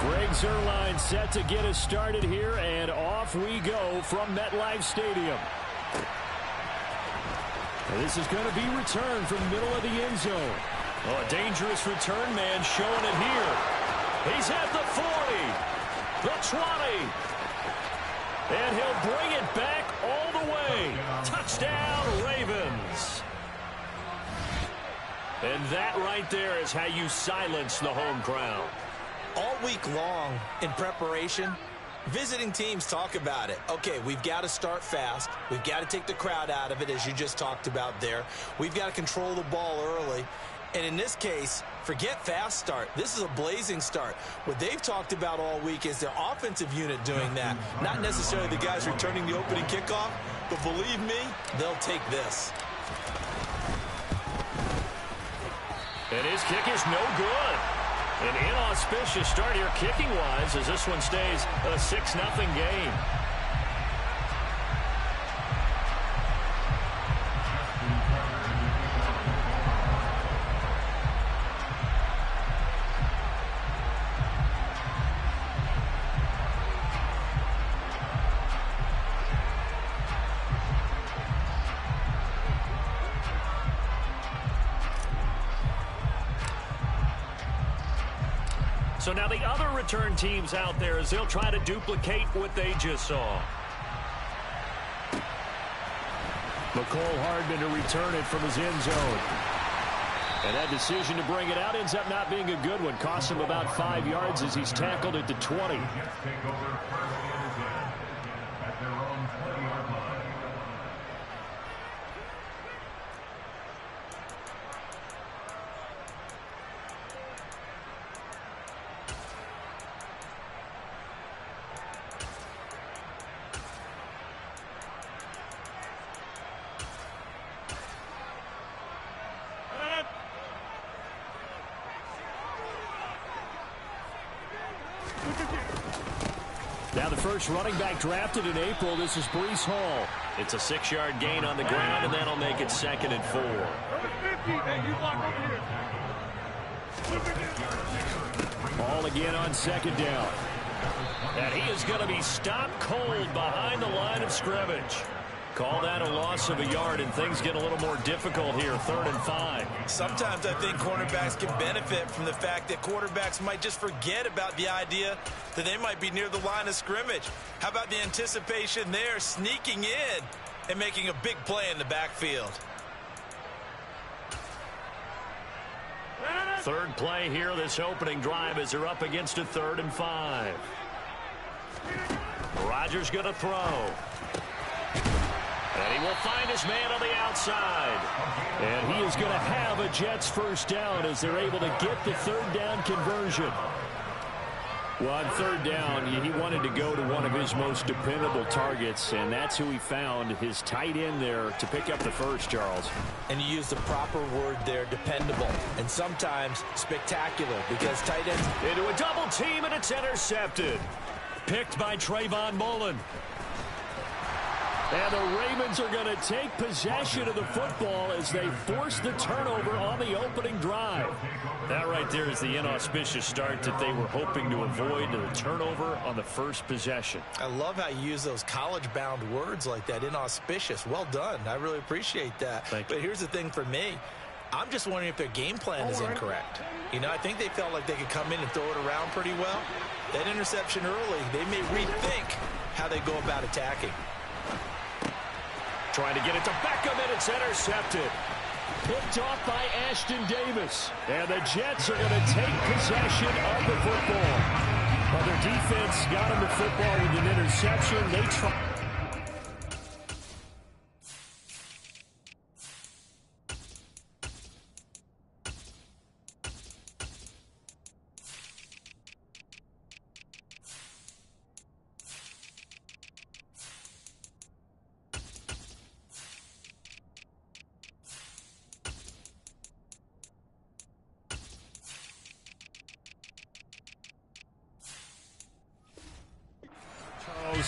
Greg Zuerlein set to get us started here, and off we go from MetLife Stadium. And this is going to be returned from middle of the end zone. Oh, a dangerous return man showing it here. He's at the 40, the 20, and he'll bring it back all the way. Touchdown, Ravens. And that right there is how you silence the home crowd. All week long in preparation, visiting teams talk about it. Okay, we've got to start fast. We've got to take the crowd out of it, as you just talked about there. We've got to control the ball early. And in this case, forget fast start. This is a blazing start. What they've talked about all week is their offensive unit doing that. Not necessarily the guys returning the opening kickoff, but believe me, they'll take this. And his kick is no good. An inauspicious start here kicking-wise as this one stays a 6-0 game. So now the other return teams out there as they'll try to duplicate what they just saw. McCole Hardman to return it from his end zone. And that decision to bring it out ends up not being a good one. Costs him about 5 yards as he's tackled at the 20. Now the first running back drafted in April, this is Breece Hall. It's a 6-yard gain on the ground, and that'll make it 2nd and 4. Hall again on 2nd down. And he is going to be stopped cold behind the line of scrimmage. Call that a loss of a yard, and things get a little more difficult here, 3rd and 5. Sometimes I think cornerbacks can benefit from the fact that quarterbacks might just forget about the idea that they might be near the line of scrimmage. How about the anticipation there, sneaking in and making a big play in the backfield? Third play here, this opening drive, as they're up against a 3rd and 5. Rodgers going to throw. And he will find his man on the outside. And he is going to have a Jets first down as they're able to get the 3rd down conversion. Well, on 3rd down, he wanted to go to one of his most dependable targets, and that's who he found, his tight end there, to pick up the first, Charles. And you use the proper word there, dependable, and sometimes spectacular, because tight ends... Into a double team, and it's intercepted. Picked by Trayvon Mullen. And the Ravens are going to take possession of the football as they force the turnover on the opening drive. That right there is the inauspicious start that they were hoping to avoid, the turnover on the first possession. I love how you use those college-bound words like that, inauspicious. Well done. I really appreciate that. But here's the thing for me. I'm just wondering if their game plan is incorrect. You know, I think they felt like they could come in and throw it around pretty well. That interception early, they may rethink how they go about attacking. Trying to get it to Beckham, and it's intercepted. Picked off by Ashton Davis. And the Jets are going to take possession of the football. Well, their defense got them the football with an interception. They try.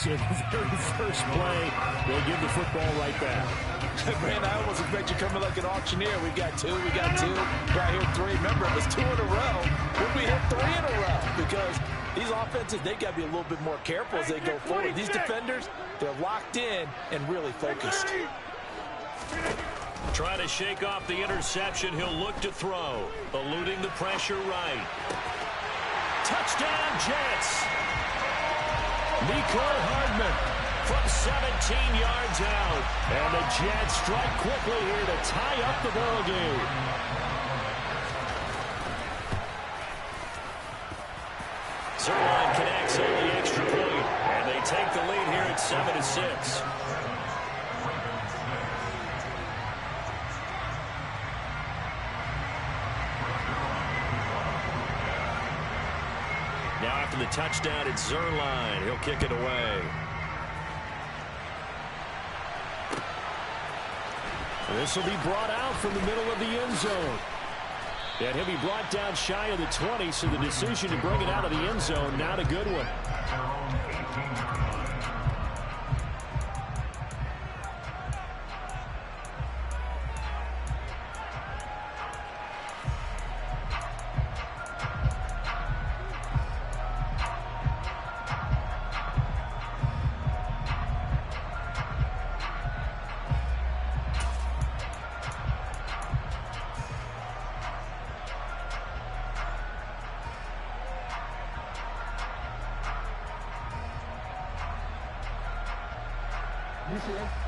In the very first play, they'll give the football right back. Man, I almost expect you coming like an auctioneer. We got two, right here 3. Remember, it was 2 in a row. Then we hit 3 in a row because These offenses, they got to be a little bit more careful as they go forward. These defenders, they're locked in and really focused. Trying to shake off the interception. He'll look to throw. Eluding the pressure right. Touchdown, Jets. Mecole Hardman from 17 yards out. And the Jets strike quickly here to tie up the ball game. Zuerlein connects on the extra point. And they take the lead here at 7-6. Now after the touchdown, it's Zuerlein. He'll kick it away. This will be brought out from the middle of the end zone. And he'll be brought down shy of the 20, so the decision to bring it out of the end zone, not a good one.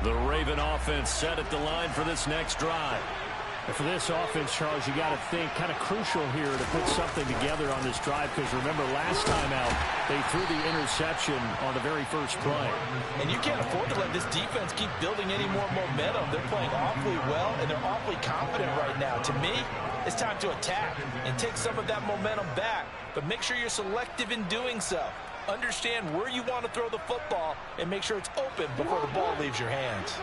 The Raven offense set at the line for this next drive. And for this offense, Charles, you got to think kind of crucial here to put something together on this drive, because remember last time out they threw the interception on the very first play. And you can't afford to let this defense keep building any more momentum. They're playing awfully well, and they're awfully confident right now. To me, it's time to attack and take some of that momentum back, but make sure you're selective in doing so. Understand where you want to throw the football and make sure it's open before the ball leaves your hands.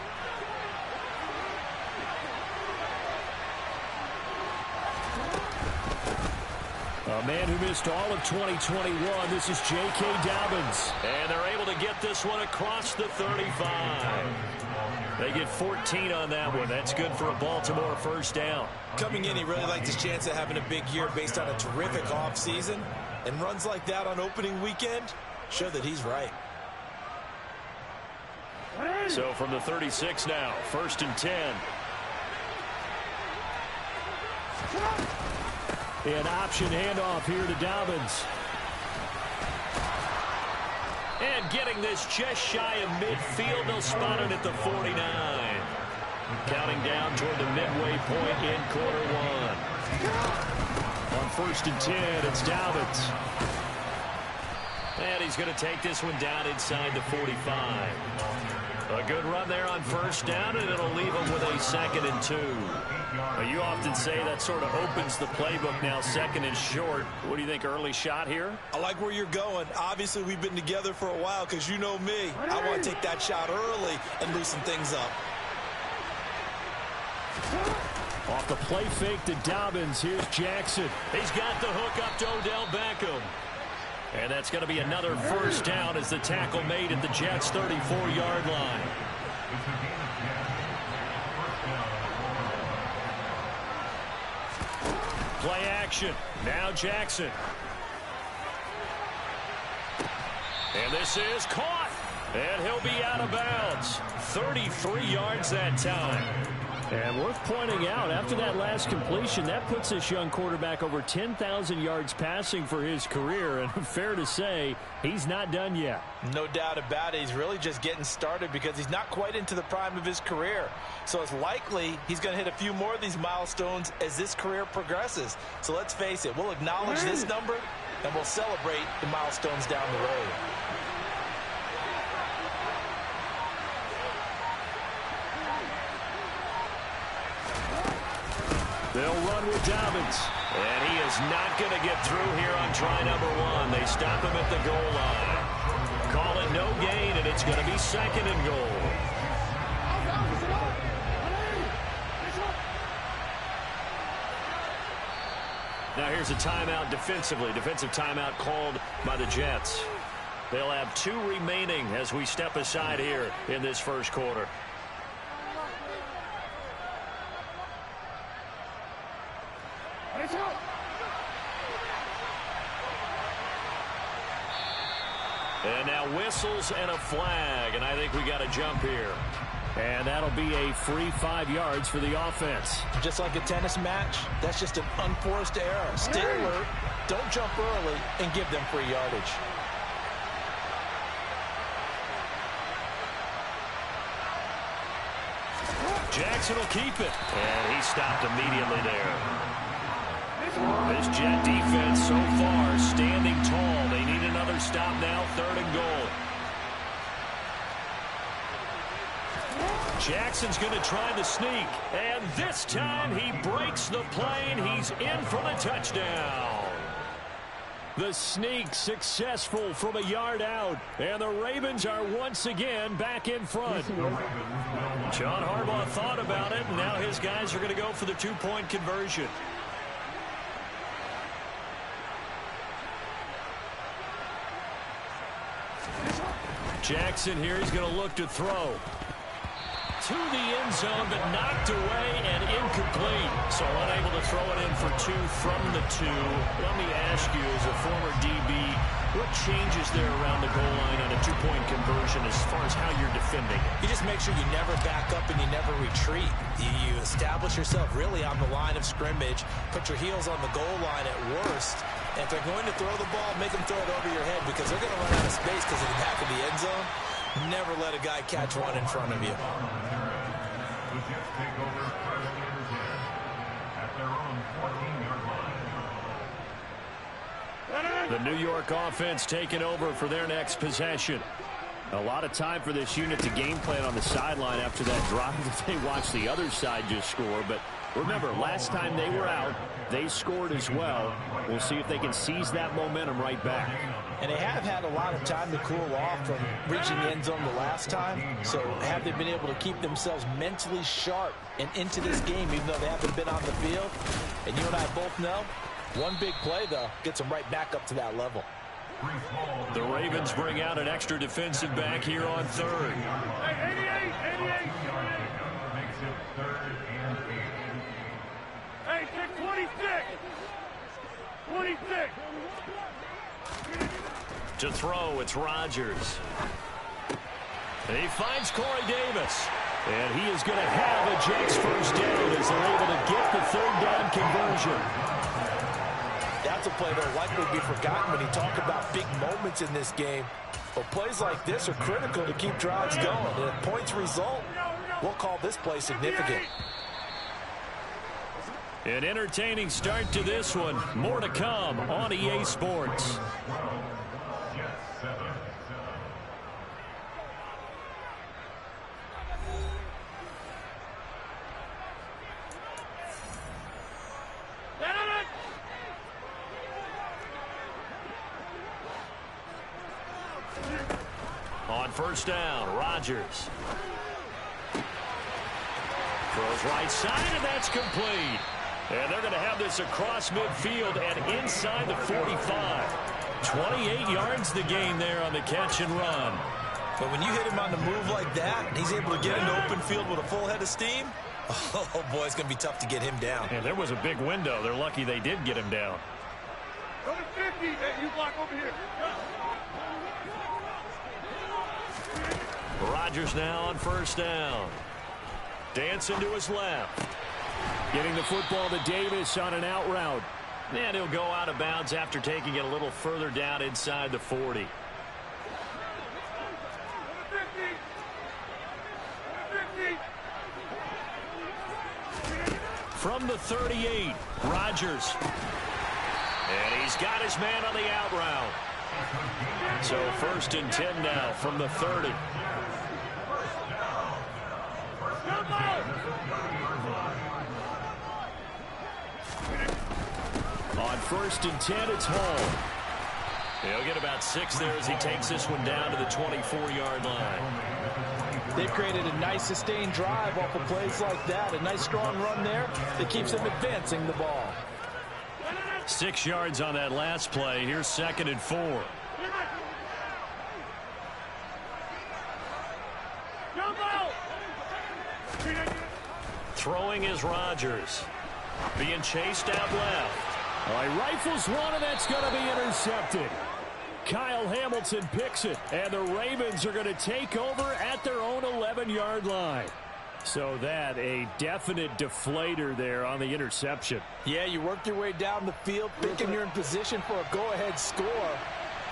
A man who missed all of 2021, this is J.K. Dobbins. And they're able to get this one across the 35. They get 14 on that one. That's good for a Baltimore first down. Coming in, he really liked his chance of having a big year based on a terrific offseason. And runs like that on opening weekend show that he's right. So from the 36 now, 1st and 10. An option handoff here to Dobbins. And getting this just shy of midfield, they'll spot it at the 49. Counting down toward the midway point in quarter one. On 1st and 10, it's Dobbins. And he's going to take this one down inside the 45. A good run there on first down, and it'll leave him with a 2nd and 2. Well, you often say that sort of opens the playbook now, 2nd and short. What do you think, early shot here? I like where you're going. Obviously, we've been together for a while because you know me. I want to take that shot early and loosen things up. Off the play fake to Dobbins, here's Jackson. He's got the hook up to Odell Beckham. And that's going to be another first down as the tackle made at the Jets' 34-yard line. Play action. Now Jackson. And this is caught. And he'll be out of bounds. 33 yards that time. And worth pointing out, after that last completion, that puts this young quarterback over 10,000 yards passing for his career. And fair to say, he's not done yet. No doubt about it. He's really just getting started because he's not quite into the prime of his career. So it's likely he's going to hit a few more of these milestones as this career progresses. So let's face it, we'll acknowledge this number and we'll celebrate the milestones down the road. They'll run with Dobbins. And he is not going to get through here on try number 1. They stop him at the goal line. Call it no gain, and it's going to be 2nd and goal. Now here's a timeout defensively. Defensive timeout called by the Jets. They'll have 2 remaining as we step aside here in this first quarter. And now whistles and a flag, and I think we got a jump here. And that'll be a free 5 yards for the offense. Just like a tennis match, that's just an unforced error. Stay alert, don't jump early, and give them free yardage. Jackson will keep it. And he stopped immediately there. This Jet defense so far standing tall. They need another stop now, 3rd and goal. Jackson's going to try the sneak. And this time he breaks the plane. He's in for the touchdown. The sneak successful from a yard out. And the Ravens are once again back in front. John Harbaugh thought about it, and now his guys are going to go for the 2-point conversion. Jackson here is going to look to throw. To the end zone, but knocked away and incomplete. So unable to throw it in for 2 from the 2. Let me ask you, as a former DB, what changes there around the goal line on a 2-point conversion as far as how you're defending it? You just make sure you never back up and you never retreat. You establish yourself really on the line of scrimmage, put your heels on the goal line at worst, and if they're going to throw the ball, make them throw it over your head because they're going to run out of space because of the back of the end zone. Never let a guy catch one in front of you. The New York offense taking over for their next possession. A lot of time for this unit to game plan on the sideline after that drive that they watched the other side just score. But remember, last time they were out, they scored as well. We'll see if they can seize that momentum right back. And they have had a lot of time to cool off from reaching the end zone the last time. So have they been able to keep themselves mentally sharp and into this game, even though they haven't been on the field? And you and I both know, one big play, though, gets them right back up to that level. The Ravens bring out an extra defensive back here on 3rd. Hey, 88. Makes it 3rd and 8. Hey, 26. To throw, it's Rodgers. And he finds Corey Davis. And he is going to have a Jets first down as they're able to get the 3rd down conversion. That's a play that will likely be forgotten when you talk about big moments in this game. But plays like this are critical to keep drives going. And if points result, we'll call this play significant. An entertaining start to this one. More to come on EA Sports. On 1st down, Rodgers. Throws right side, and that's complete. And they're going to have this across midfield and inside the 45. 28 yards the gain there on the catch and run. But when you hit him on the move like that, and he's able to get into open field with a full head of steam, oh boy, it's going to be tough to get him down. And there was a big window. They're lucky they did get him down. Go to 50, and you block over here. Rodgers now on 1st down. Dancing to his left. Getting the football to Davis on an out route. And he'll go out of bounds after taking it a little further down inside the 40. From the 38, Rodgers. And he's got his man on the out route. So 1st and 10 now from the 30. On 1st and 10, it's Hall. He'll get about 6 there as he takes this one down to the 24-yard line. They've created a nice sustained drive off of plays like that. A nice strong run there that keeps them advancing the ball. 6 yards on that last play. Here's 2nd and 4. Throwing is Rodgers. Being chased out left. He rifles one, and that's going to be intercepted. Kyle Hamilton picks it, and the Ravens are going to take over at their own 11-yard line. So that a definite deflator there on the interception. Yeah, you work your way down the field thinking you're in position for a go-ahead score,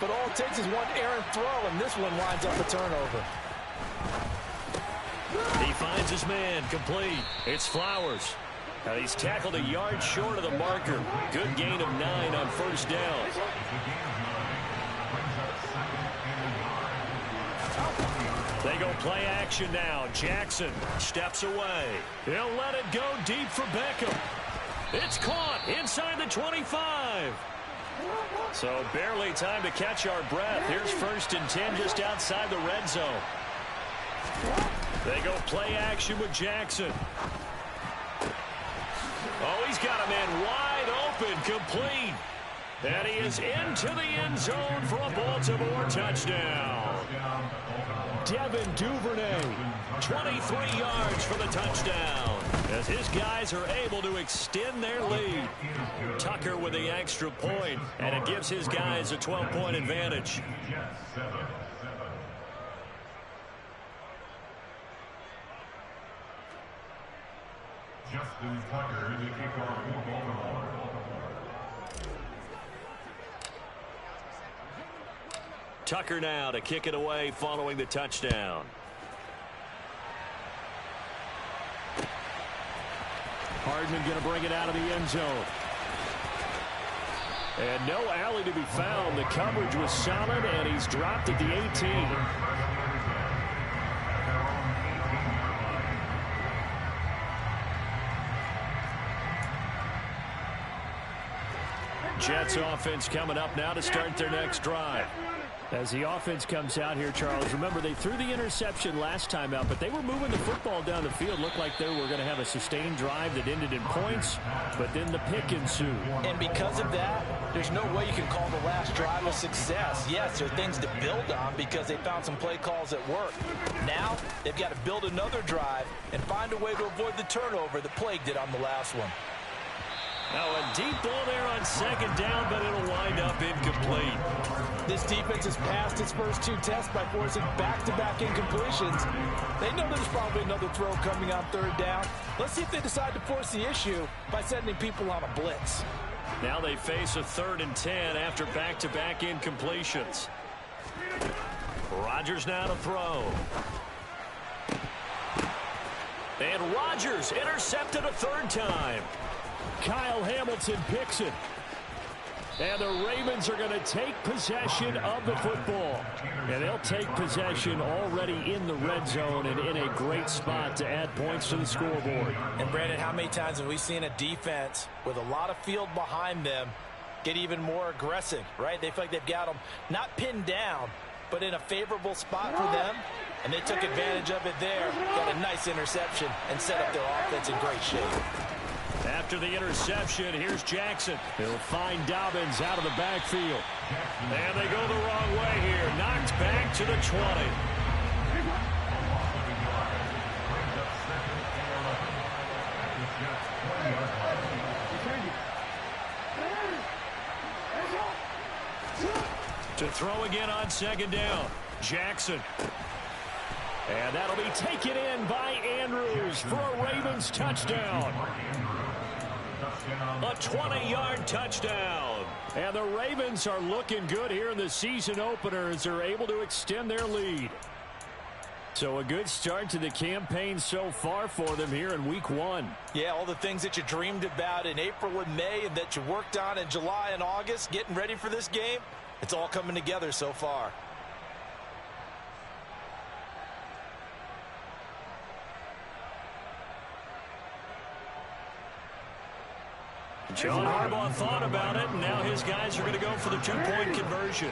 but all it takes is one errant throw, and this one winds up a turnover. He finds his man, complete. It's Flowers. And he's tackled a yard short of the marker. Good gain of 9 on first down. They go play action now. Jackson steps away. He'll let it go deep for Beckham. It's caught inside the 25. So barely time to catch our breath. Here's 1st and 10 just outside the red zone. They go play action with Jackson. Oh, he's got a man wide open, complete. And he is into the end zone for a Baltimore touchdown. Devin Duvernay, 23 yards for the touchdown, as his guys are able to extend their lead. Tucker with the extra point, and it gives his guys a 12-point advantage. Justin Tucker, the kickoff for Baltimore. Tucker now to kick it away following the touchdown. Hardman going to bring it out of the end zone. And no alley to be found. The coverage was solid, and he's dropped at the 18. Jets offense coming up now to start their next drive. As the offense comes out here, Charles, remember they threw the interception last time out, but they were moving the football down the field. Looked like they were going to have a sustained drive that ended in points, but then the pick ensued. And because of that, there's no way you can call the last drive a success. Yes, there are things to build on because they found some play calls that work. Now, they've got to build another drive and find a way to avoid the turnover that plagued it on the last one. Now a deep ball there on 2nd down, but it'll wind up incomplete. This defense has passed its first 2 tests by forcing back-to-back incompletions. They know there's probably another throw coming on 3rd down. Let's see if they decide to force the issue by sending people on a blitz. Now they face a 3rd and 10 after back-to-back incompletions. Rodgers now to throw. And Rodgers intercepted a 3rd time. Kyle Hamilton picks it. And the Ravens are going to take possession of the football. And they'll take possession already in the red zone and in a great spot to add points to the scoreboard. And Brandon, how many times have we seen a defense with a lot of field behind them get even more aggressive, right? They feel like they've got them not pinned down, but in a favorable spot for them. And they took advantage of it there. Got a nice interception and set up their offense in great shape. After the interception, here's Jackson. He'll find Dobbins out of the backfield. And they go the wrong way here. Knocked back to the 20. To throw again on 2nd down. Jackson. And that'll be taken in by Andrews for a Ravens touchdown. A 20-yard touchdown. And the Ravens are looking good here in the season opener as they're able to extend their lead. So a good start to the campaign so far for them here in week 1. Yeah, all the things that you dreamed about in April and May and that you worked on in July and August, getting ready for this game, it's all coming together so far. John Harbaugh thought about it, and now his guys are going to go for the 2-point conversion.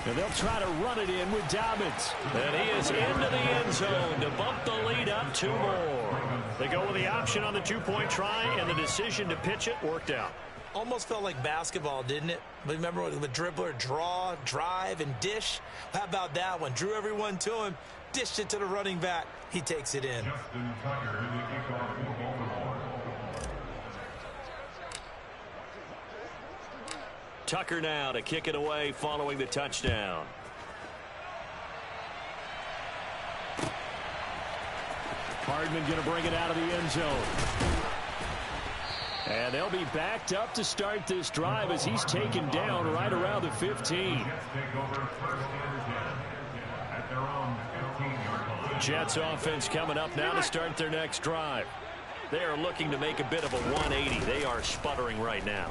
And they'll try to run it in with Dobbins. And he is into the end zone to bump the lead up 2 more. They go with the option on the 2-point try, and the decision to pitch it worked out. Almost felt like basketball, didn't it? Remember with dribbler, draw, drive, and dish? How about that one? Drew everyone to him, dished it to the running back. He takes it in. Justin Tucker, the kickoff for Baltimore. Tucker now to kick it away following the touchdown. Hardman going to bring it out of the end zone. And they'll be backed up to start this drive as he's taken down right around the 15. Jets offense coming up now to start their next drive. They are looking to make a bit of a 180. They are sputtering right now.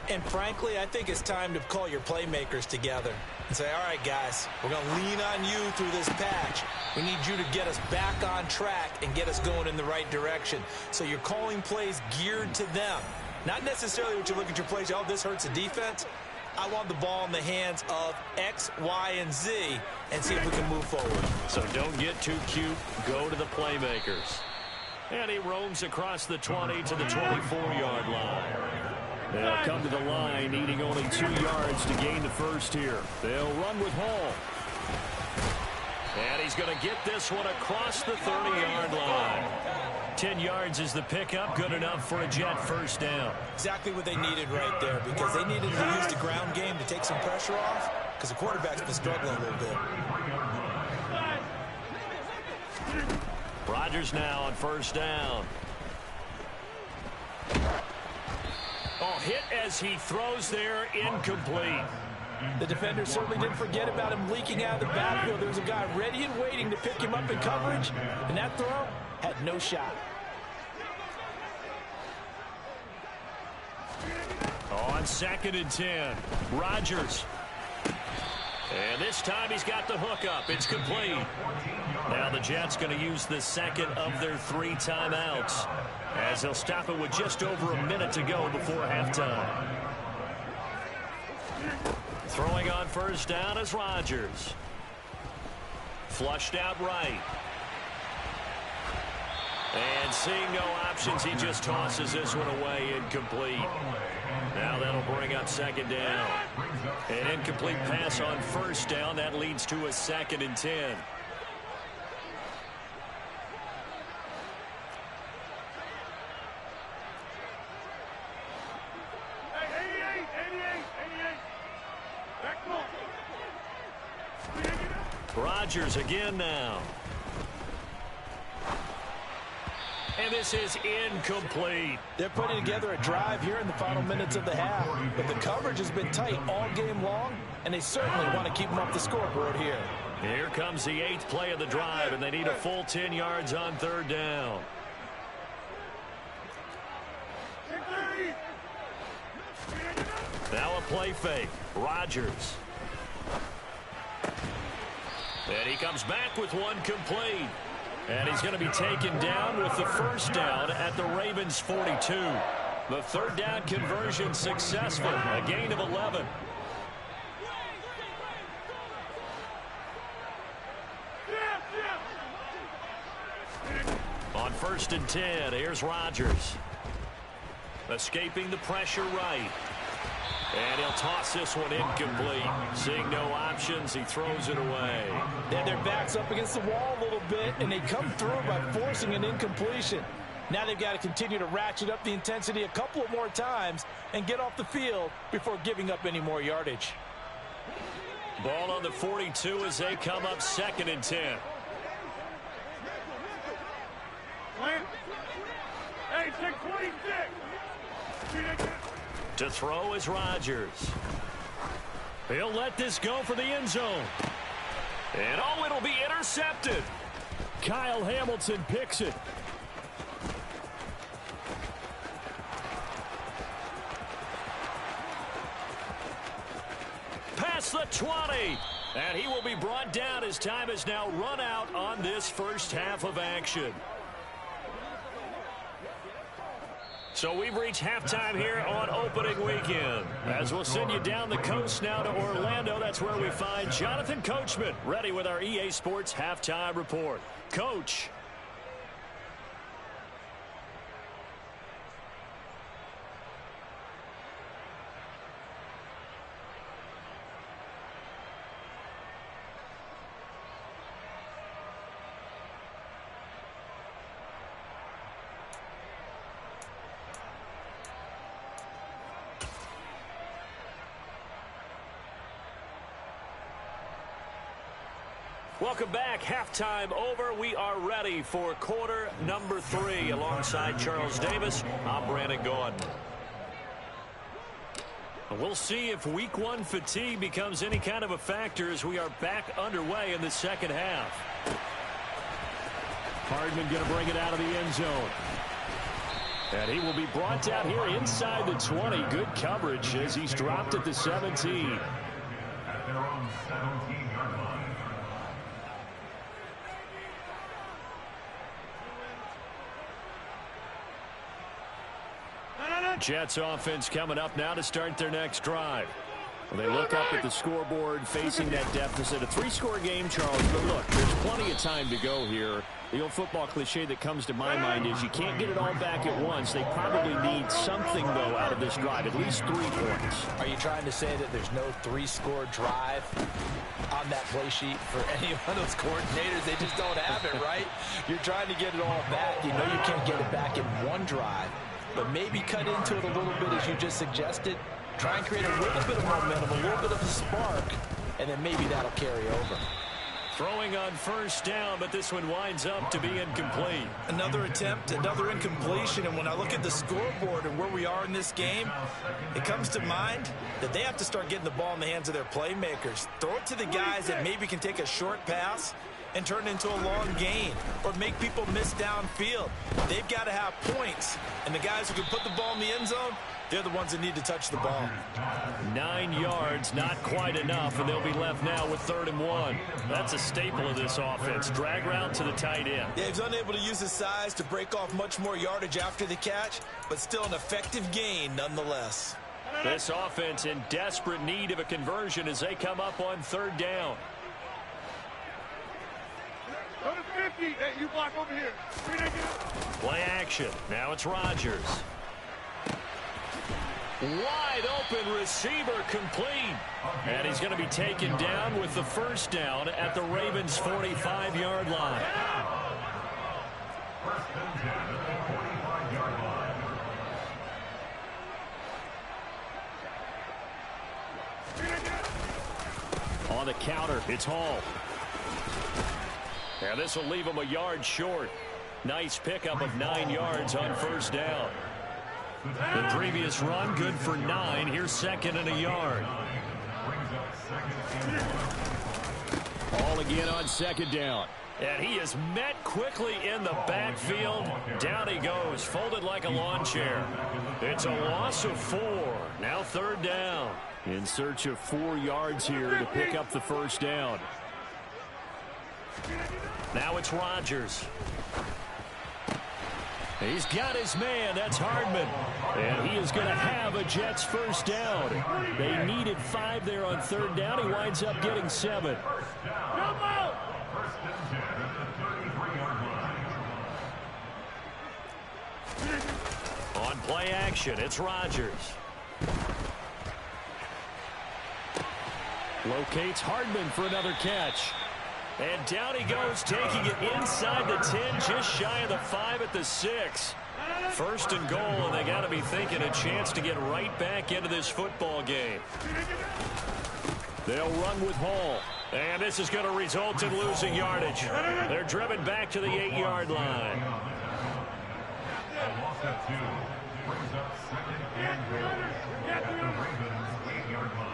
And frankly, I think it's time to call your playmakers together and say, all right, guys, we're going to lean on you through this patch. We need you to get us back on track and get us going in the right direction. So you're calling plays geared to them. Not necessarily what you look at your plays, oh, this hurts the defense. I want the ball in the hands of X, Y, and Z and see if we can move forward. So don't get too cute. Go to the playmakers. And he roams across the 20 to the 24-yard line. They'll come to the line, needing only 2 yards to gain the first here. They'll run with Hall. And he's going to get this one across the 30-yard line. 10 yards is the pickup, good enough for a Jet first down. Exactly what they needed right there, because they needed to use the ground game to take some pressure off, because the quarterback's been struggling a little bit. Rodgers now on first down. Oh, hit as he throws there, incomplete. The defender certainly didn't forget about him leaking out of the backfield. There was a guy ready and waiting to pick him up in coverage, and that throw had no shot. On 2nd and 10, Rodgers. And this time he's got the hookup. It's complete. Now the Jets going to use the second of their 3 timeouts, as they'll stop it with just over a minute to go before halftime. Throwing on first down is Rodgers. Flushed out right. And seeing no options, he just tosses this one away, incomplete. Now that'll bring up 2nd down. An incomplete pass on first down. That leads to a 2nd and 10. Rodgers again now. And this is incomplete. They're putting together a drive here in the final minutes of the half, but the coverage has been tight all game long, and they certainly want to keep them off the scoreboard here. Here comes the 8th play of the drive, and they need a full 10 yards on 3rd down. Now a play fake. Rodgers. And he comes back with one complete. And he's going to be taken down with the first down at the Ravens' 42. The 3rd down conversion successful. A gain of 11. On 1st and 10, here's Rodgers. Escaping the pressure right. And he'll toss this one incomplete. Seeing no options, he throws it away. They have their backs up against the wall a little bit, and they come through by forcing an incompletion. Now they've got to continue to ratchet up the intensity a couple of more times and get off the field before giving up any more yardage. Ball on the 42 as they come up 2nd and 10. Hey, take 26. To throw is Rodgers. He'll let this go for the end zone. And oh, it'll be intercepted. Kyle Hamilton picks it. Past the 20. And he will be brought down as time has now run out on this first half of action. So we've reached halftime here on opening weekend. As we'll send you down the coast now to Orlando, that's where we find Jonathan Coachman ready with our EA Sports Halftime Report. Coach. Welcome back. Halftime over. We are ready for quarter number 3. Alongside Charles Davis, I'm Brandon Gaudin. We'll see if week 1 fatigue becomes any kind of a factor as we are back underway in the second half. Hardman going to bring it out of the end zone. And he will be brought down here inside the 20. Good coverage as he's dropped at the 17. At their own 17-yard line. Jets offense coming up now to start their next drive. Well, they look up at the scoreboard facing that deficit. A 3-score game, Charles, but look, there's plenty of time to go here. The old football cliche that comes to my mind is you can't get it all back at once. They probably need something, though, out of this drive, at least 3 points. Are you trying to say that there's no 3-score drive on that play sheet for any one of those coordinators? They just don't have it, right? You're trying to get it all back. You know you can't get it back in one drive. But maybe cut into it a little bit as you just suggested. Try and create a little bit of momentum, a little bit of a spark, and then maybe that'll carry over. Throwing on first down, but this one winds up to be incomplete. Another attempt, another incompletion, and when I look at the scoreboard and where we are in this game, it comes to mind that they have to start getting the ball in the hands of their playmakers. Throw it to the guys that maybe can take a short pass and turn it into a long gain or make people miss downfield. They've got to have points, and the guys who can put the ball in the end zone, they're the ones that need to touch the ball. 9 yards, not quite enough, and they'll be left now with 3rd and 1. That's a staple of this offense. Drag route to the tight end. Yeah, he's unable to use his size to break off much more yardage after the catch, but still an effective gain nonetheless. This offense in desperate need of a conversion as they come up on 3rd down. Go to 50. Hey, you block over here. Play action. Now it's Rodgers. Wide open receiver complete. And he's going to be taken down with the 1st down at the Ravens' 45-yard line. First and 10 at the 45-yard line. On the counter, it's Hall. And this will leave him a yard short. Nice pickup of 9 yards on 1st down. The previous run, good for 9. Here's 2nd and a yard. All again on 2nd down. And he is met quickly in the backfield. Down he goes, folded like a lawn chair. It's a loss of 4. Now 3rd down. In search of 4 yards here to pick up the 1st down. Now it's Rodgers. He's got his man. That's Hardman. And he is going to have a Jets 1st down. They needed 5 there on 3rd down. He winds up getting 7. On play action, it's Rodgers. Locates Hardman for another catch. And down he goes, taking it inside the 10, just shy of the 5 at the 6. 1st and goal, and they got to be thinking a chance to get right back into this football game. They'll run with Hall. And this is going to result in losing yardage. They're driven back to the 8-yard line. Loss at 2. Brings up 2nd and goal at the Ravens' 8-yard line.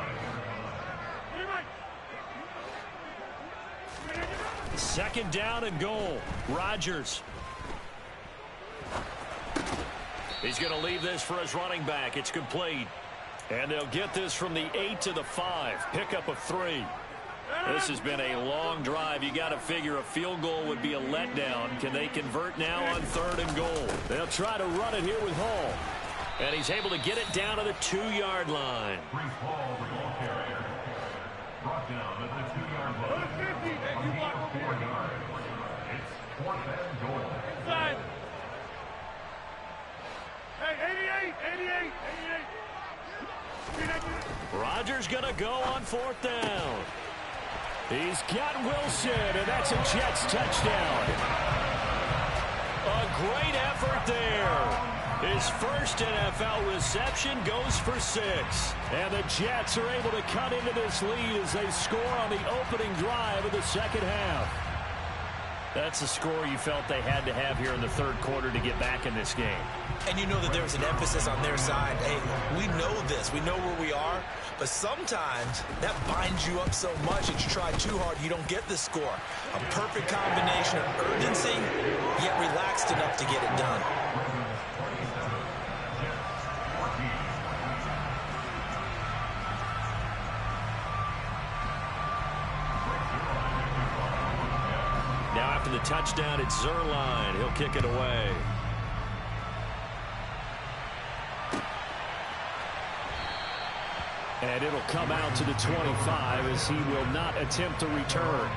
2nd down and goal. Rodgers. He's going to leave this for his running back. It's complete. And they'll get this from the 8 to the 5. Pickup of 3. This has been a long drive. You got to figure a field goal would be a letdown. Can they convert now on 3rd and goal? They'll try to run it here with Hall. And he's able to get it down to the 2-yard line. Brings Hall, the ball carrier. Brought down at the 2-yard line. Go to 50. Hey, you block over 4 here. yards. It's 4th and goal. Inside. Hey, 88. Rodgers going to go on 4th down. He's got Wilson, and that's a Jets touchdown. A great effort there. His first NFL reception goes for 6. And the Jets are able to cut into this lead as they score on the opening drive of the second half. That's a score you felt they had to have here in the third quarter to get back in this game. And you know that there's an emphasis on their side. Hey, we know this. We know where we are. But sometimes that binds you up so much that you try too hard, you don't get the score. A perfect combination of urgency, yet relaxed enough to get it done. Now after the touchdown, it's Zuerlein. He'll kick it away. And it'll come out to the 25 as he will not attempt to return.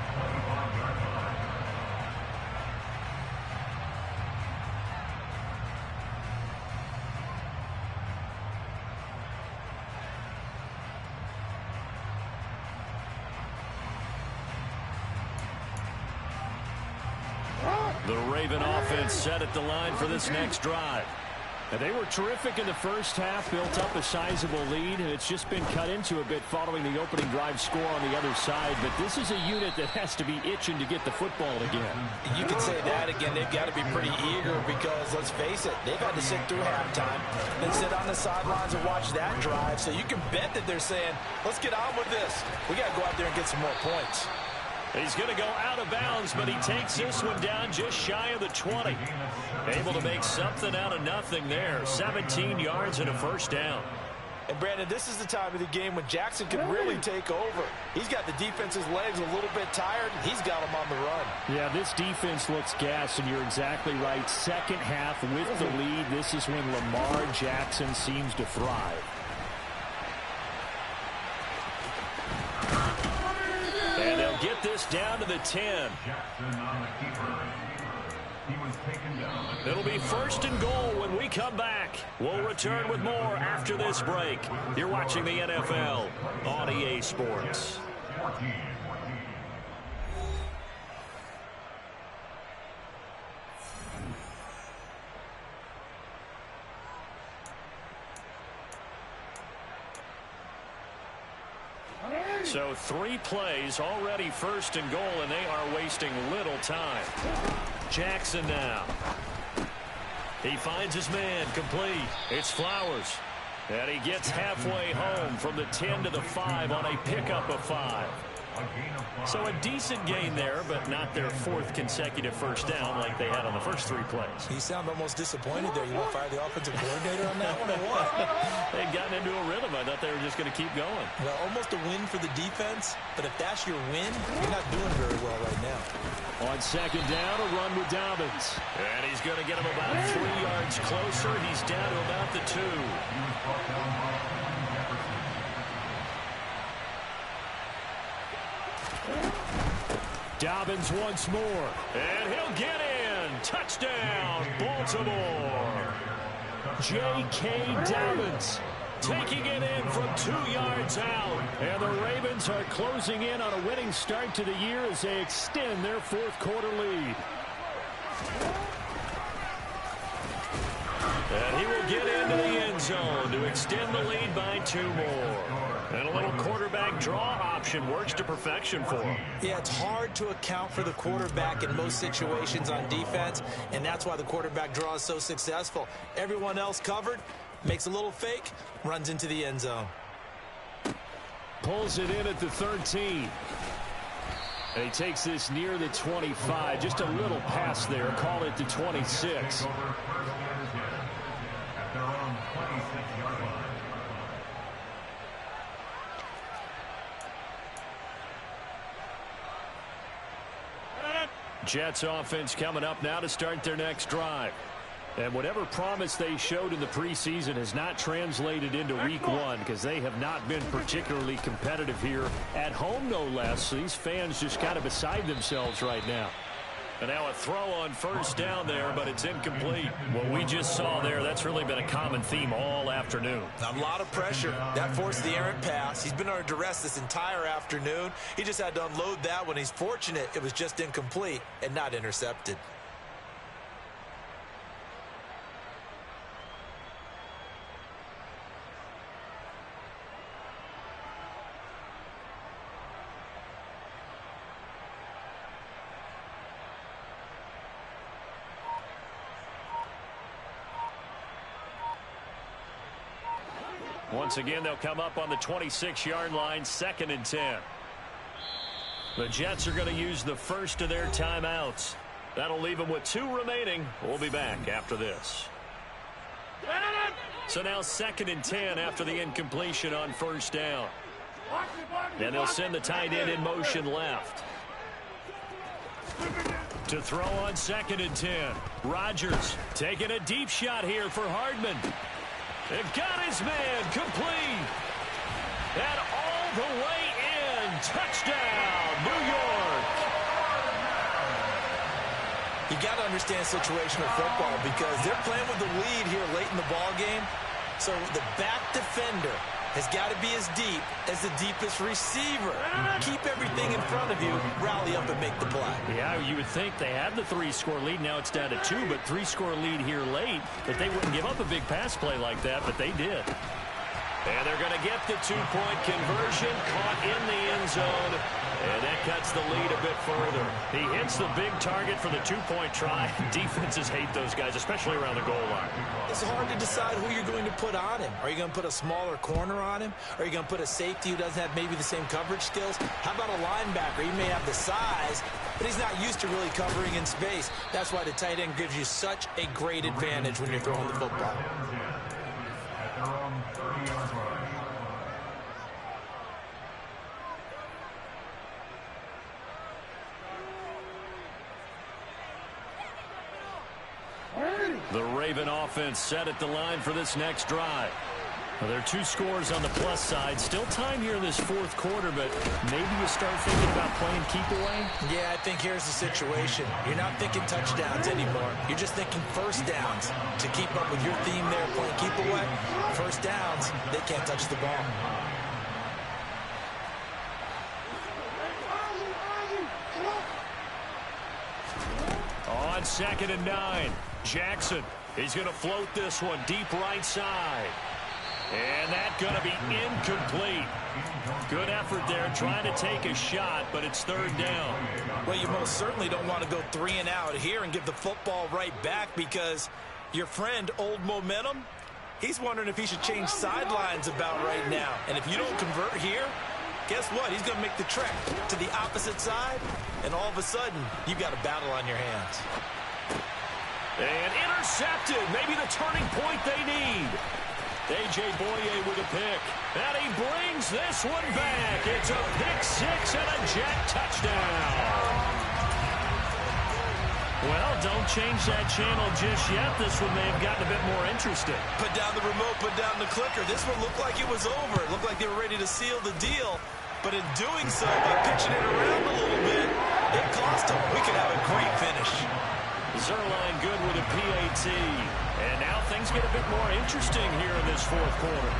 The Raven offense set at the line for this next drive. And they were terrific in the first half, built up a sizable lead, and it's just been cut into a bit following the opening drive score on the other side. But this is a unit that has to be itching to get the football again. You can say that again. They've got to be pretty eager because, let's face it, they've had to sit through halftime, then sit on the sidelines and watch that drive. So you can bet that they're saying, let's get on with this. We got to go out there and get some more points. He's going to go out of bounds, but he takes this one down just shy of the 20. Able to make something out of nothing there. 17 yards and a first down. And, Brandon, this is the time of the game when Jackson can really take over. He's got the defense's legs a little bit tired. He's got them on the run. Yeah, this defense looks gassed, and you're exactly right. Second half with the lead, this is when Lamar Jackson seems to thrive. And they'll get this down to the 10. Jackson on the keeper. He was taken down. It'll be first and goal when we come back. We'll return with more after this break. You're watching the NFL on EA Sports. 14. So 3 plays already first and goal, and they are wasting little time. Jackson now. He finds his man complete. It's Flowers. And he gets halfway home from the 10 to the 5 on a pickup of 5. So a decent gain there, but not their 4th consecutive first down like they had on the first 3 plays. You sound almost disappointed there. You want to fire the offensive coordinator on that one or what? They'd gotten into a rhythm. I thought they were just going to keep going. Well, almost a win for the defense, but if that's your win, you're not doing very well right now. On second down, a run with Dobbins. And he's going to get him about 3 yards closer. He's down to about the 2. Dobbins once more. And he'll get in. Touchdown, Baltimore. J.K. Dobbins taking it in from 2 yards out. And the Ravens are closing in on a winning start to the year as they extend their 4th quarter lead. And he will get into the end zone to extend the lead by 2 more. And a little quarterback draw option works to perfection for him. Yeah, it's hard to account for the quarterback in most situations on defense, and that's why the quarterback draw is so successful. Everyone else covered, makes a little fake, runs into the end zone. Pulls it in at the 13. And he takes this near the 25. Just a little pass there. Call it the 26. At their own 26-yard line. Jets offense coming up now to start their next drive. And whatever promise they showed in the preseason has not translated into week 1 because they have not been particularly competitive here at home, no less. So these fans just kind of beside themselves right now. And now a throw on first down there, but it's incomplete. What we just saw there, that's really been a common theme all afternoon. A lot of pressure. That forced the errant pass. He's been under duress this entire afternoon. He just had to unload that one. He's fortunate it was just incomplete and not intercepted. Once again, they'll come up on the 26-yard line, 2nd and 10. The Jets are going to use the first of their timeouts. That'll leave them with 2 remaining. We'll be back after this. So now 2nd and 10 after the incompletion on 1st down. And they'll send the tight end in motion left. To throw on 2nd and 10. Rodgers taking a deep shot here for Hardman. They've got his man complete. And all the way in. Touchdown, New York. You got to understand situational football because they're playing with the lead here late in the ball game. So the back defender has got to be as deep as the deepest receiver. Keep everything in front of you, rally up and make the play. Yeah, you would think they had the 3-score lead. Now it's down to 2, but 3-score lead here late, that they wouldn't give up a big pass play like that, but they did. And they're going to get the 2-point conversion, caught in the end zone, and that cuts the lead a bit further. He hits the big target for the 2-point try. Defenses hate those guys, especially around the goal line. It's hard to decide who you're going to put on him. Are you going to put a smaller corner on him? Are you going to put a safety who doesn't have maybe the same coverage skills? How about a linebacker? He may have the size, but he's not used to really covering in space. That's why the tight end gives you such a great advantage when you're throwing the football. At their own 30-yard line. The Raven offense set at the line for this next drive. Well, there are 2 scores on the plus side. Still time here in this 4th quarter, but maybe you start thinking about playing keep away? Yeah, I think here's the situation. You're not thinking touchdowns anymore. You're just thinking first downs. To keep up with your theme there, playing keep away, first downs, they can't touch the ball. On 2nd and 9, Jackson. He's going to float this one deep right side. And that's going to be incomplete. Good effort there, trying to take a shot, but it's 3rd down. Well, you most certainly don't want to go 3 and out here and give the football right back because your friend, Old Momentum, he's wondering if he should change sidelines about right now. And if you don't convert here, guess what? He's going to make the trek to the opposite side, and all of a sudden, you've got a battle on your hands. And intercepted. Maybe the turning point they need. A.J. Boye with a pick. And he brings this one back. It's a pick 6 and a Jet touchdown. Well, don't change that channel just yet. This one may have gotten a bit more interesting. Put down the remote, put down the clicker. This one looked like it was over. It looked like they were ready to seal the deal. But in doing so, by pitching it around a little bit, it cost them. We could have a great finish. Zerline good with a PAT. And now things get a bit more interesting here in this 4th quarter.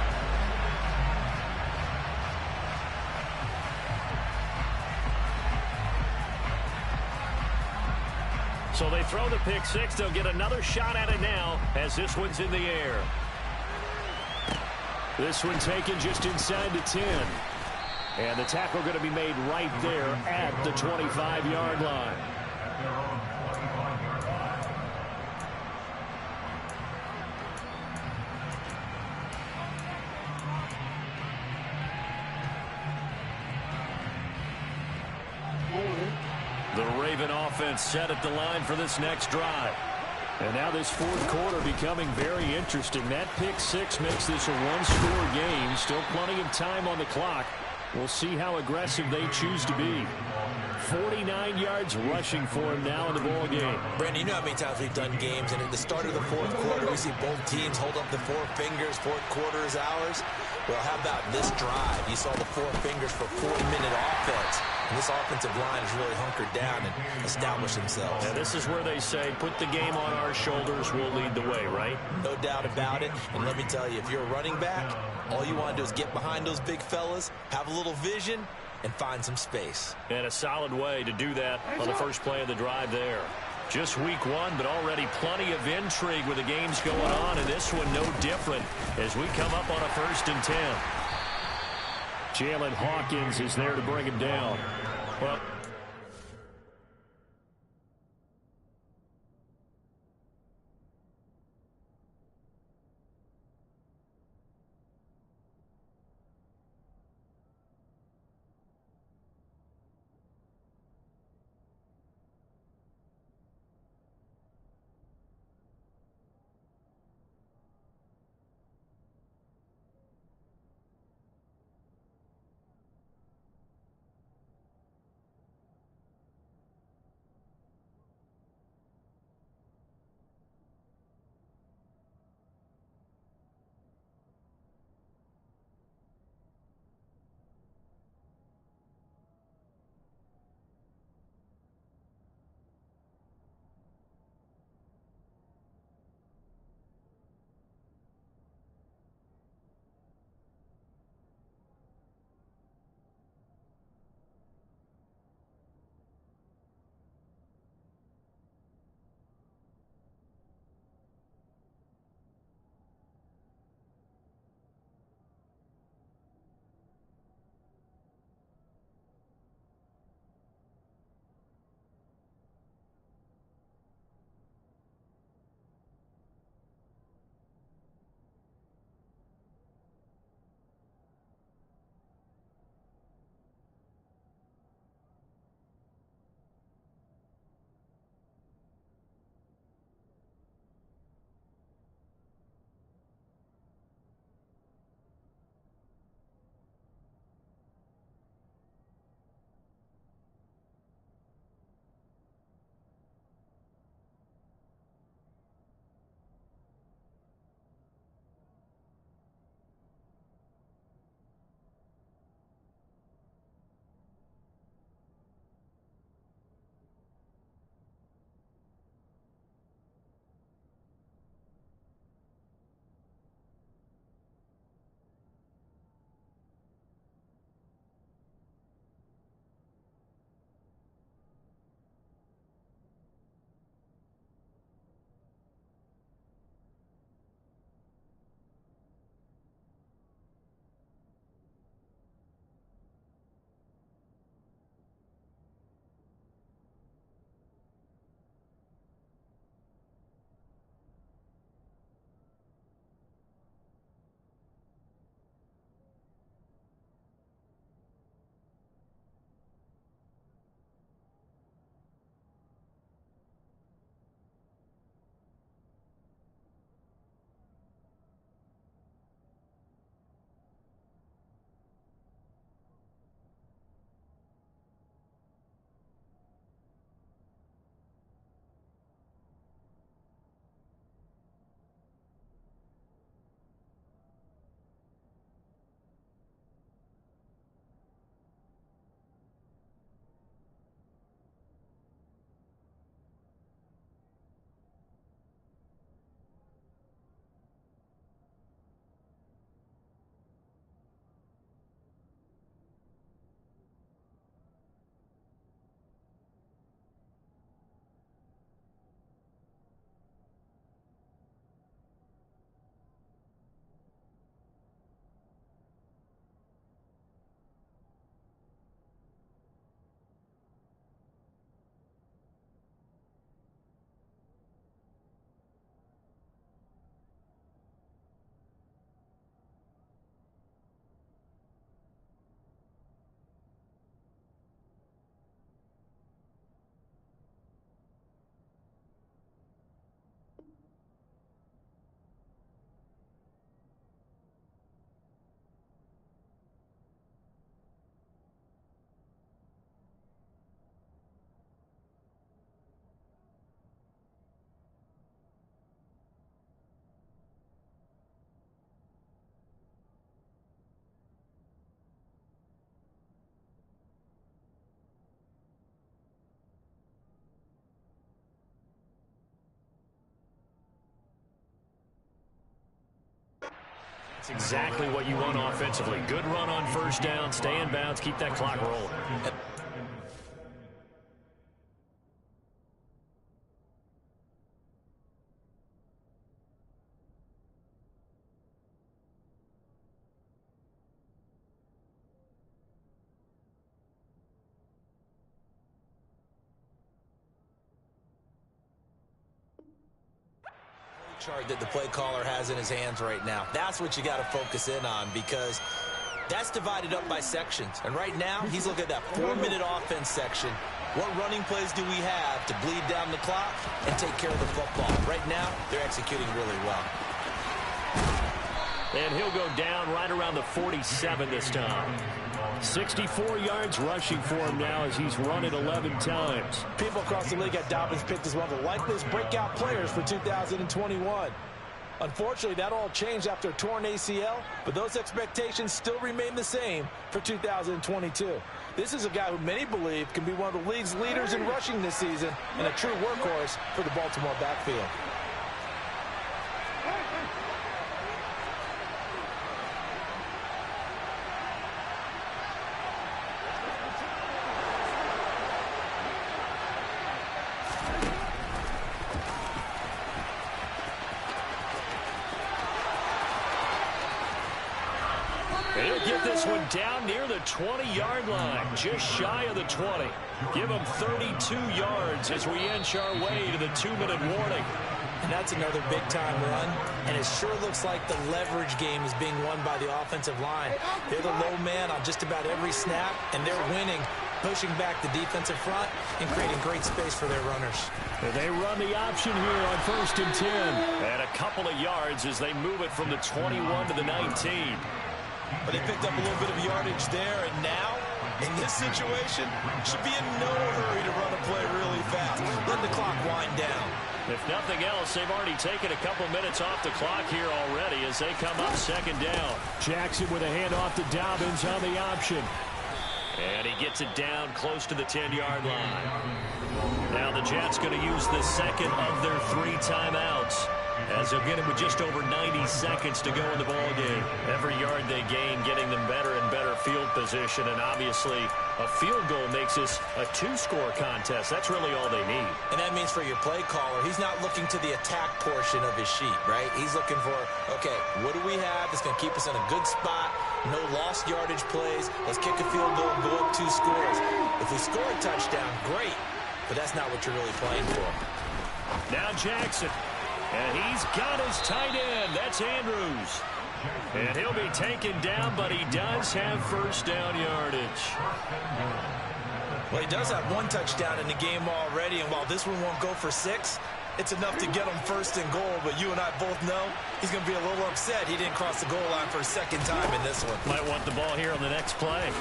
So they throw the pick 6. They'll get another shot at it now as this one's in the air. This one taken just inside the 10. And the tackle going to be made right there at the 25-yard line. The Raven offense set at the line for this next drive. And now this 4th quarter becoming very interesting. That pick 6 makes this a 1-score game. Still plenty of time on the clock. We'll see how aggressive they choose to be. 49 yards rushing for him now in the ball game. Brandon, you know how many times we've done games, and at the start of the 4th quarter, we see both teams hold up the 4 fingers. 4th quarter is ours. Well, how about this drive? You saw the 4 fingers for 4-minute offense. And this offensive line has really hunkered down and established themselves. And this is where they say, put the game on our shoulders, we'll lead the way, right? No doubt about it. And let me tell you, if you're a running back, all you want to do is get behind those big fellas, have a little vision, and find some space. And a solid way to do that on the first play of the drive there. Just week 1, but already plenty of intrigue with the games going on, and this one no different as we come up on a 1st and 10. Jalen Hawkins is there to bring him down. Well, That's exactly what you want offensively. Good run on first down, stay in bounds, keep that clock rolling. Chart that the play caller has in his hands right now. That's what you got to focus in on, because that's divided up by sections. And right now, he's looking at that 4-minute offense section. What running plays do we have to bleed down the clock and take care of the football? Right now, they're executing really well. And he'll go down right around the 47 this time. 64 yards rushing for him now as he's run it 11 times. People across the league had Dobbins picked as one of the likeliest breakout players for 2021. Unfortunately, that all changed after a torn ACL, but those expectations still remain the same for 2022. This is a guy who many believe can be one of the league's leaders in rushing this season and a true workhorse for the Baltimore backfield. He'll get this one down near the 20-yard line, just shy of the 20. Give him 32 yards as we inch our way to the 2-minute warning. And that's another big-time run, and it sure looks like the leverage game is being won by the offensive line. They're the low man on just about every snap, and they're winning, pushing back the defensive front and creating great space for their runners. And they run the option here on 1st and 10. And a couple of yards as they move it from the 21 to the 19. But they picked up a little bit of yardage there, and now, in this situation, should be in no hurry to run a play really fast. Let the clock wind down. If nothing else, they've already taken a couple minutes off the clock here already as they come up 2nd down. Jackson with a handoff to Dobbins on the option. And he gets it down close to the 10-yard line. Now the Jets going to use the second of their 3 timeouts, as they'll get it with just over 90 seconds to go in the ballgame. Every yard they gain, getting them better and better field position, and obviously a field goal makes this a 2-score contest. That's really all they need. And that means for your play caller, he's not looking to the attack portion of his sheet, right? He's looking for, okay, what do we have that's going to keep us in a good spot? No lost yardage plays. Let's kick a field goal and go up 2 scores. If we score a touchdown, great, but that's not what you're really playing for. Now Jackson. And he's got his tight end. That's Andrews. And he'll be taken down, but he does have 1st down yardage. Well, he does have 1 touchdown in the game already, and while this one won't go for 6, it's enough to get him 1st and goal. But you and I both know he's going to be a little upset he didn't cross the goal line for a 2nd time in this one. Might want the ball here on the next play.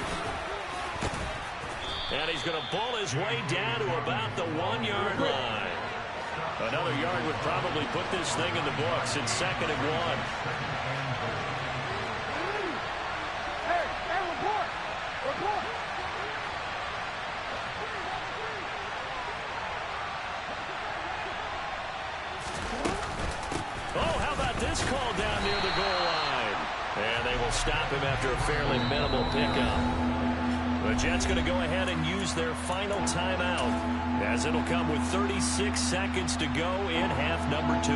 And he's going to bull his way down to about the 1-yard line. Another yard would probably put this thing in the books. It's 2nd and 1. Hey, report! Report! Oh, how about this call down near the goal line? And they will stop him after a fairly minimal pickup. The Jets going to go ahead and use their final timeout, as it'll come with 36 seconds to go in half number 2.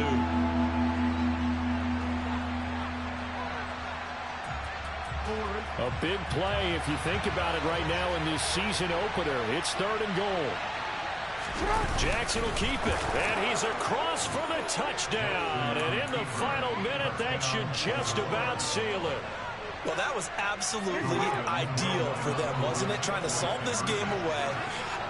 A big play if you think about it right now in this season opener. It's 3rd and goal. Jackson will keep it, and he's across for the touchdown. And in the final minute, that should just about seal it. Well, that was absolutely ideal for them, wasn't it? Trying to solve this game away.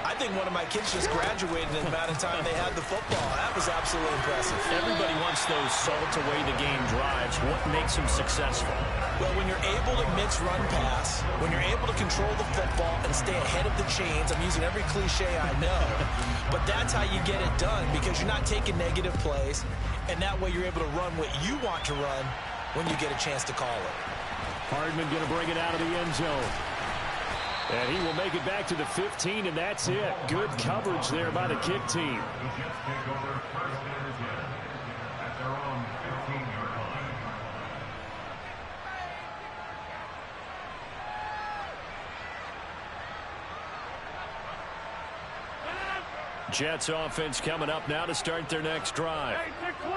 I think one of my kids just graduated in the amount of time they had the football. That was absolutely impressive. Everybody wants those salt-away-the-game drives. What makes them successful? Well, when you're able to mix run pass, when you're able to control the football and stay ahead of the chains, I'm using every cliche I know, but that's how you get it done, because you're not taking negative plays, and that way you're able to run what you want to run when you get a chance to call it. Hardman going to bring it out of the end zone. And he will make it back to the 15, and that's it. Good coverage there by the kick team. The Jets take over 1st and 10 at their own 15-yard line. Jets offense coming up now to start their next drive.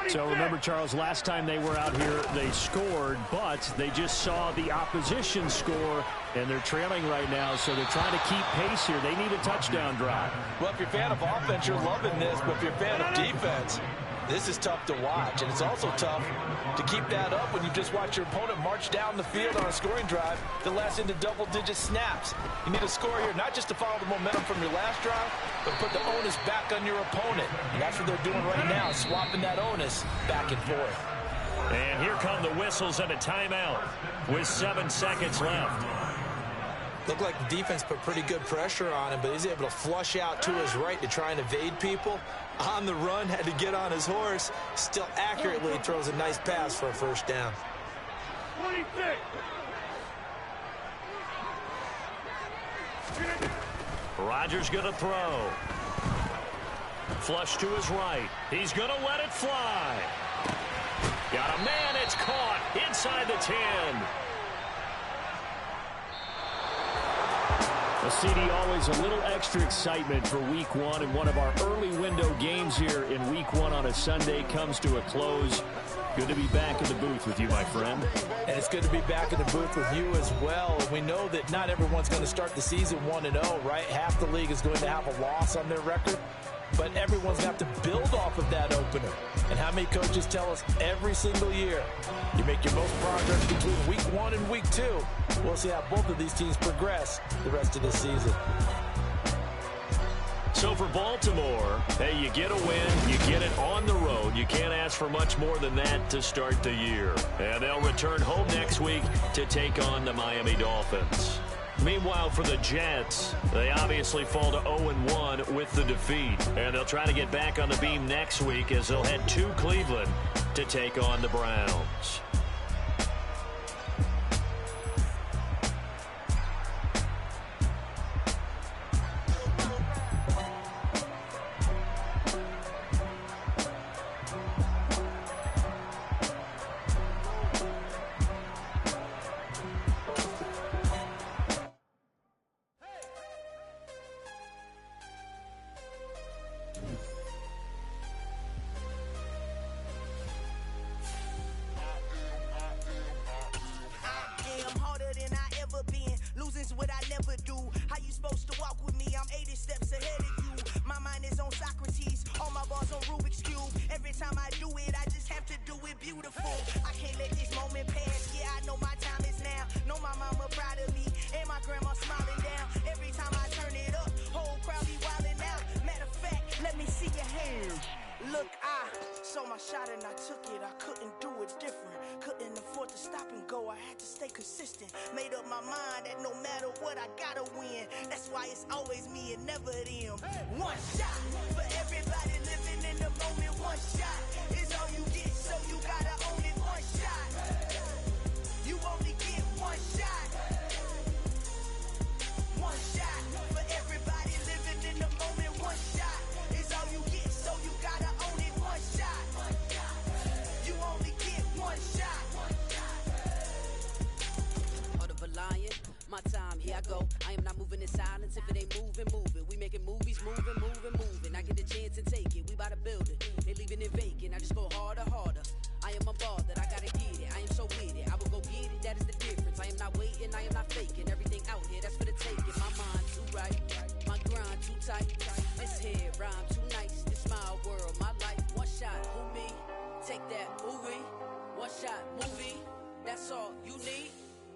So remember, Charles, last time they were out here, they scored, but they just saw the opposition score, and they're trailing right now, so they're trying to keep pace here. They need a touchdown drive. Well, if you're a fan of offense, you're loving this, but if you're a fan of defense, this is tough to watch, and it's also tough to keep that up when you just watch your opponent march down the field on a scoring drive that lasts into double-digit snaps. You need a score here, not just to follow the momentum from your last drive, but put the onus back on your opponent. And that's what they're doing right now, swapping that onus back and forth. And here come the whistles and a timeout with 7 seconds left. Looked like the defense put pretty good pressure on him, but he's able to flush out to his right to try and evade people. On the run, had to get on his horse. Still accurately throws a nice pass for a first down. 26. Rodgers going to throw. Flush to his right. He's going to let it fly. Got a man. It's caught inside the 10. Well, CD, always a little extra excitement for Week 1, and one of our early window games here in Week 1 on a Sunday comes to a close. Good to be back in the booth with you, my friend. And it's good to be back in the booth with you as well. We know that not everyone's going to start the season 1-0, right? Half the league is going to have a loss on their record, but everyone's going to have to build off of that opener. And how many coaches tell us every single year, you make your most progress between Week 1 and Week 2. We'll see how both of these teams progress the rest of the season. So for Baltimore, hey, you get a win, you get it on the road. You can't ask for much more than that to start the year. And they'll return home next week to take on the Miami Dolphins. Meanwhile, for the Jets, they obviously fall to 0-1 with the defeat. And they'll try to get back on the beam next week as they'll head to Cleveland to take on the Browns.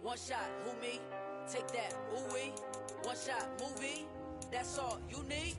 One shot, who me? Take that, ooh-wee. One shot, movie. That's all you need.